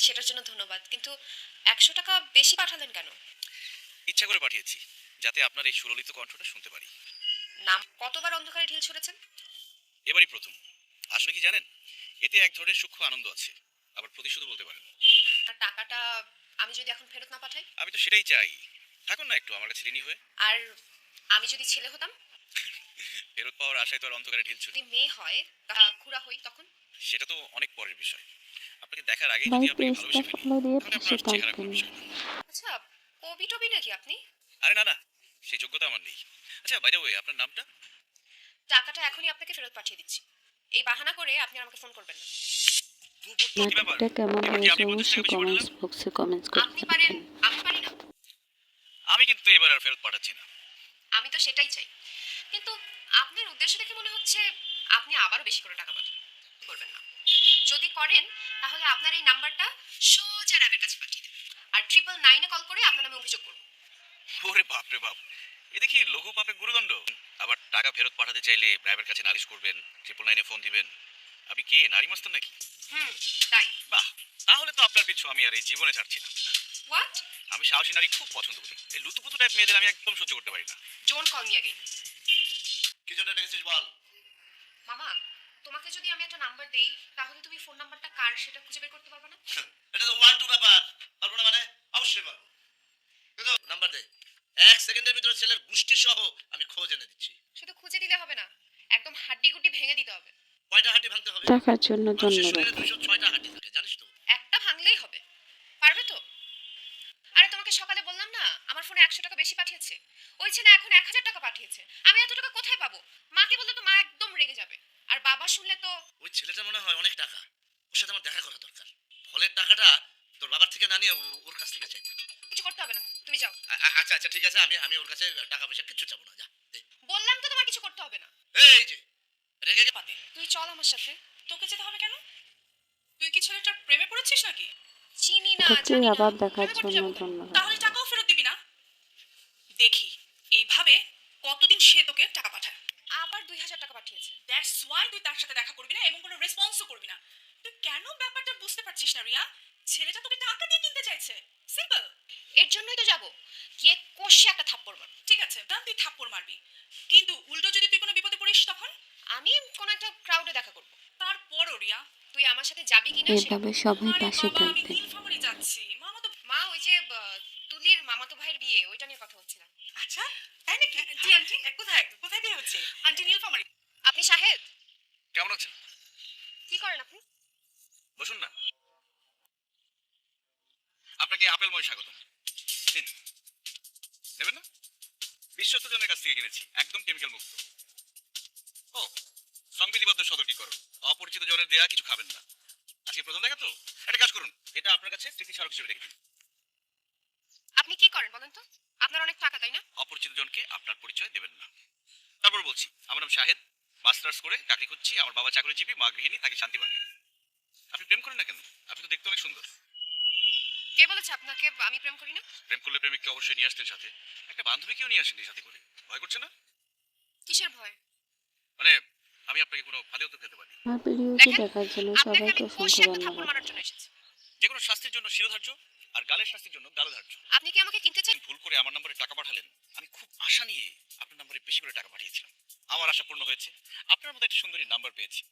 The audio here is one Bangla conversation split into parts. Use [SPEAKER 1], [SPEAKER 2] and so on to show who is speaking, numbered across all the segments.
[SPEAKER 1] সেটার জন্য ধন্যবাদ, কিন্তু 100 টাকা বেশি পাঠালেন কেন?
[SPEAKER 2] ইচ্ছা করে পাঠিয়েছি, যাতে আপনার এই সুললিত কণ্ঠটা শুনতে পারি।
[SPEAKER 1] নাম কতবার অন্ধকারে ঢিল ছুঁড়েছেন?
[SPEAKER 2] এবারই প্রথম। আসলে কি জানেন, এতে এক ধরনের সূক্ষ্ম আনন্দ আছে, আবার প্রতিশোধও বলতে পারেন।
[SPEAKER 1] আর টাকাটা আমি যদি এখন ফেরত না পাঠাই?
[SPEAKER 2] আমি তো সেটাই চাই। থাকুন না একটু আমার কাছে ঋণী হয়ে।
[SPEAKER 1] আর আমি যদি ছেলে হতাম?
[SPEAKER 2] ফেরত পাওয়ার আশায় তো আর অন্ধকারে ঢিল ছুড়ি।
[SPEAKER 1] যদি মেয়ে হয় খুড়া হই তখন?
[SPEAKER 2] সেটা তো অনেক পরের বিষয়। আপনাকে দেখার আগেই
[SPEAKER 3] ভাই
[SPEAKER 2] যদি আপনাকে
[SPEAKER 3] পেজটা
[SPEAKER 2] ভালোবেসে ফেলি,
[SPEAKER 3] ফলো দিয়ে
[SPEAKER 2] তাহলে
[SPEAKER 3] পাশে
[SPEAKER 2] আপনার চেহারা
[SPEAKER 3] থাকবেন।
[SPEAKER 2] কোনো বিষয় না।
[SPEAKER 1] আচ্ছা, কবি টবি নাকি আপনি?
[SPEAKER 2] আরে না না, সেই যোগ্যতা আমার নেই। আচ্ছা, বাই দ্য ওয়ে, আপনার নামটা?
[SPEAKER 1] টাকাটা এখনই আপনাকে ফেরত পাঠিয়ে দিচ্ছি। এই বাহানা করে আপনি আর আমাকে ফোন করবেন না।
[SPEAKER 2] কি ব্যাপার?
[SPEAKER 3] নাটকটা কেমন
[SPEAKER 2] এবার কি
[SPEAKER 3] হয়েছে
[SPEAKER 2] আমি 50 টাকা
[SPEAKER 3] অবশ্যই
[SPEAKER 2] বেশি পাঠালাম?
[SPEAKER 3] কমেন্টস বক্সে কমেন্টস করে
[SPEAKER 1] আপনি পারেন,
[SPEAKER 3] জানাবেন।
[SPEAKER 1] আমি পারি না।
[SPEAKER 2] আমি কিন্তু এবার আর ফেরত পাঠাচ্ছি না।
[SPEAKER 1] আমি তো সেটাই চাই, কিন্তু আপনার উদ্দেশ্য দেখে মনে হচ্ছে আপনি আবারও বেশি করে টাকা পাঠাবেন। করবেন না। যদি করেন তাহলে আপনার এই নাম্বারটা সোজা র্যাবের কাছে পাঠিয়ে দেবেন, আর 999-এ কল করে আপনার নামে অভিযোগ করব।
[SPEAKER 2] ওরে বাপ রে বাপ, এ দেখি লঘু পাপে গুরুদণ্ড। আবার টাকা ফেরত পাঠাতে চাইলে র্যাবের কাছে নালিশ করবেন, 999-এ ফোন দিবেন। আপনি কে, নারী মাস্তান নাকি?
[SPEAKER 1] হুম, তাই।
[SPEAKER 2] বাহ, তাহলে তো আপনার পিছু আমি আর এই জীবনে ছাড়ছি না।
[SPEAKER 1] হোয়াট?
[SPEAKER 2] আমি সাহসী নারী খুব পছন্দ করি। এই লুতুপুতু টাইপ মেয়েদের আমি একদম সহ্য করতে পারি না।
[SPEAKER 1] Don't call me again.
[SPEAKER 2] কি জন্য ডেকেছিস বল?
[SPEAKER 1] মামা, তোমাকে যদি আমি একটা নাম্বার দেই তাহলে তুমি ফোন নাম্বারটা কার সেটা খুঁজে বের করতে পারবে না?
[SPEAKER 4] এটা তো ওয়ান টু ব্যাপার। পারবো না মানে? অবশ্যই পারবো। কিন্তু নাম্বার দে, 1 সেকেন্ডের ভিতরে ছেলের গোষ্ঠী সহ আমি খোঁজ এনে দিচ্ছি।
[SPEAKER 1] শুধু খুঁজে দিলে হবে না, একদম হাড্ডি গুটি ভেঙে দিতে হবে।
[SPEAKER 4] কয়টা হাঁটি ভাঙতে হবে?
[SPEAKER 3] দেখার জন্য
[SPEAKER 4] মানুষের
[SPEAKER 3] ধন্যবাদ।
[SPEAKER 4] শরীরে 206টা হাঁটি থাকে, জানিস তো?
[SPEAKER 1] একটা ভাঙলেই হবে। পারবে তো? আরে তোমাকে সকালে বললাম না আমার ফোনে 100 টাকা বেশি পাঠিয়েছে। ওই ছেলে এখন 1000 টাকা পাঠিয়েছে। আমি এত টাকা কোথায় পাবো? মাকে বললে তো মা একদম রেগে যাবে, আর বাবা শুনলে তো।
[SPEAKER 4] ওই ছেলেটা মনে হয় অনেক টাকা, ওর সাথে আমার দেখা করা দরকার। ফলের টাকাটা তোর বাবার থেকে না নিয়ে ওর কাছ থেকে চাইবো।
[SPEAKER 1] কিছু করতে হবে না, তুমি যাও।
[SPEAKER 4] আচ্ছা আচ্ছা ঠিক আছে, আমি আমি ওর কাছে টাকা পয়সা কিচ্ছু চাবো না, যা দে।
[SPEAKER 1] বললাম তো তোমার কিছু করতে হবে না।
[SPEAKER 4] এই যে রেগে গে
[SPEAKER 1] পাতে তুই চল আমার সাথে।
[SPEAKER 5] তোকে যেতে হবে কেন? তুই কি ছেলেটার প্রেমে পড়েছিস নাকি?
[SPEAKER 1] চিনি না,
[SPEAKER 3] এটাকে
[SPEAKER 1] জানি না।
[SPEAKER 3] আবার দেখার
[SPEAKER 1] প্রেমে পড়তে
[SPEAKER 3] জন্য
[SPEAKER 1] যাবো কেন?
[SPEAKER 3] ধন্যবাদ।
[SPEAKER 5] তাহলে টাকাও ফেরত দিবি না? দেখি এইভাবে কতদিন সে তোকে টাকা পাঠায়।
[SPEAKER 1] আবার 2000 টাকা পাঠিয়েছে।
[SPEAKER 5] দ্যাটস ওয়াই তুই তার সাথে দেখা করবি না এবং কোনো রেসপন্সও করবি না। তুই কেন ব্যাপারটা বুঝতে পারছিস না রিয়া? ছেলেটা তোকে টাকা দিয়ে কিনতে চাইছে, সিম্পল।
[SPEAKER 1] এর জন্যই তো যাবো, গিয়ে কষে একটা থাপ্পড় মার।
[SPEAKER 5] ঠিক আছে, দাম তুই থাপ্পড় মারবি, কিন্তু উল্টো যদি তুই কোনো বিপদে পড়িস তখন?
[SPEAKER 1] আমি কোনো একটা ক্রাউডে দেখা করব।
[SPEAKER 5] তারপরও রিয়া।
[SPEAKER 1] তুই আমার সাথে যাবি কিনা সেটা
[SPEAKER 3] এভাবে
[SPEAKER 1] বল।
[SPEAKER 3] সবাই
[SPEAKER 5] আরে
[SPEAKER 3] পাশে
[SPEAKER 5] বাবা, আমি
[SPEAKER 3] থাকবেন।
[SPEAKER 5] নীলফামারী যাচ্ছি, মামা তো।
[SPEAKER 1] মা, ওই যে তুলির মামাতো ভাইয়ের বিয়ে, ওইটা নিয়ে কথা হচ্ছিলাম।
[SPEAKER 5] আচ্ছা, তাই নাকি? জি আন্টি, কোথায় কোথায় বিয়ে হচ্ছে? আন্টি নীলফামারী।
[SPEAKER 1] আপনি শাহেদ?
[SPEAKER 2] কেমন আছেন?
[SPEAKER 1] কি করেন আপনি?
[SPEAKER 2] বসুন না। আপনাকে আপেলময় স্বাগতম। নিন। নেবেন না? বিশ্বস্ত জনের কাছ থেকে কিনেছি, একদম কেমিক্যাল মুক্ত। ও, সংবিধিবদ্ধ সতর্কীকরণ, অপরিচিত জনের দেয়া কিছু খাবেন না। আজকে প্রথম দেখা তো, একটা কাজ করুন, এটা আপনার কাছে স্মৃতি স্মারক হিসেবে রেখে দিন।
[SPEAKER 1] আপনি কি করেন বলেন তো? আপনার অনেক টাকা, তাই না?
[SPEAKER 2] অপরিচিত জনকে আপনার পরিচয় দেবেন না। তারপর বলছি, আমার নাম শাহেদ, মাস্টার্স করে চাকরি করছি, আমার বাবা চাকরিজীবী, মা গৃহিণী, থাকি শান্তিবাগে। আপনি প্রেম করেন না কেন? আপনি তো দেখতে অনেক সুন্দর।
[SPEAKER 1] কে বলেছে আপনাকে আমি প্রেম করি না?
[SPEAKER 2] প্রেম করলে প্রেমিককে অবশ্যই নিয়ে আসতেন সাথে, একটা বান্ধবীকেও নিয়ে আসেন সাথে করে। ভয় করছে না?
[SPEAKER 1] কিসের ভয়?
[SPEAKER 2] মানে আমি আপনাকে কোনো ফাঁদেও তো ফেলতে পারি।
[SPEAKER 3] আমার ভিডিওটি
[SPEAKER 1] দেখেন,
[SPEAKER 3] দেখার জন্য
[SPEAKER 1] আপনাকে
[SPEAKER 3] সবাইকে
[SPEAKER 1] আমি কষে
[SPEAKER 3] অসংখ্য
[SPEAKER 1] একটা থাপ্পড়
[SPEAKER 3] ধন্যবাদ।
[SPEAKER 1] মারার জন্য এসেছি।
[SPEAKER 2] যে কোনো শাস্তির জন্য শিরোধার্য, আর গালের শাস্তির জন্য গালধার্য।
[SPEAKER 1] আপনি কি আমাকে কিনতে চান?
[SPEAKER 2] ভুল করে আমার নম্বরে টাকা পাঠালেন, আমি খুব আশা নিয়ে আপনার নম্বরে বেশি করে টাকা পাঠিয়েছিলাম। আমার আশা পূর্ণ হয়েছে, আপনার মতো একটা সুন্দরী নাম্বার পেয়েছি।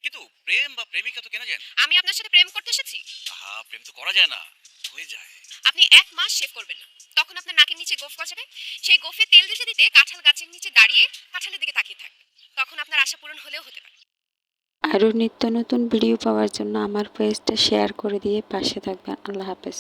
[SPEAKER 2] কিন্তু প্রেম বা প্রেমিকা তো কেনা যায় না।
[SPEAKER 1] আমি আপনার সাথে প্রেম করতে এসেছি?
[SPEAKER 2] আহা, প্রেম তো করা যায় না, হয়ে যায়।
[SPEAKER 1] আপনি 1 মাস শেভ করবেন না, তখন আপনার নাকের নিচে গোফ গজাবে। সেই গোফে তেল দিতে দিতে কাঁঠাল গাছের নিচে দাঁড়িয়ে কাঁঠালের দিকে তাকিয়ে থাকবে। তখন আপনার আশা পূরণ হলেও হতে পারে।
[SPEAKER 3] আরও নিত্য নতুন ভিডিও পাওয়ার জন্য আমার পেজটা শেয়ার করে দিয়ে পাশে থাকবেন। আল্লাহ হাফেজ।